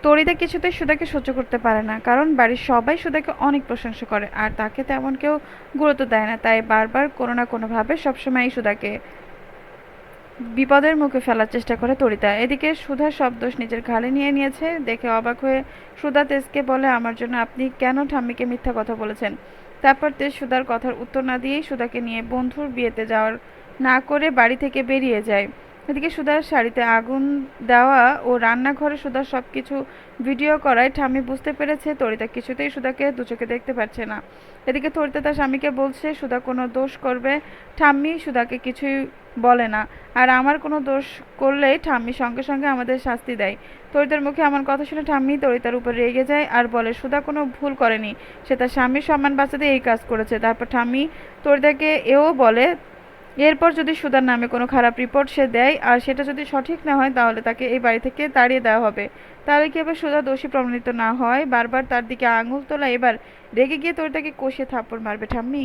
তরিদা কিছুতেই সুধাকে সহ্য করতে পারে না, কারণ বাড়ির সবাই সুধাকে অনেক প্রশংসা করে আর তাকে তেমন কেউ গুরুত্ব দেয় না। তাই বারবার কোনো না কোনোভাবে সবসময় সুধাকে বিপদের মুখে ফেলার চেষ্টা করে তরিতা। এদিকে সুধা সব দোষ নিজের ঘাড়ে নিয়ে নিয়েছে দেখে অবাক হয়ে সুধা তেজকে বলে, আমার জন্য আপনি কেন ঠাম্মিকে মিথ্যা কথা বলেছেন? তারপর তেজ সুধার কথার উত্তর না দিয়েই সুধাকে নিয়ে বন্ধুর বিয়েতে যাওয়ার না করে বাড়ি থেকে বেরিয়ে যায়। এদিকে সুধার শাড়িতে আগুন দেওয়া ও রান্নাঘরে সুধার সবকিছু ভিডিও করায় ঠাম্মি বুঝতে পেরেছে তরিতা কিছুতেই সুধাকে দুচোখে দেখতে পারছে না। এদিকে তরিতা তার স্বামীকে বলছে সুধা কোনো দোষ করবে ঠাম্মি সুধাকে কিছুই বলে না, আর আমার কোনো দোষ করলেই ঠাম্মি সঙ্গে সঙ্গে আমাদের শাস্তি দেয়। তরিতার মুখে এমন কথা শুনে ঠাম্মি তরিতার উপর রেগে যায় আর বলে সুধা কোনো ভুল করেনি, সে তার স্বামীর সম্মান বাঁচাতে এই কাজ করেছে। তারপর ঠাম্মি তরিতাকে এও বলে, এরপর যদি সুধার নামে কোনো খারাপ রিপোর্ট সে দেয় আর সেটা যদি সঠিক না হয় তাহলে তাকে এই বাড়ি থেকে তাড়িয়ে দেওয়া হবে। তাহলে কি এবার সুধা দোষী প্রমাণিত না হয়? বারবার তার দিকে আঙুল তোলা এবার রেগে গিয়ে তরিতাকে কষিয়ে থাপ্পড় মারবে ঠাম্মি।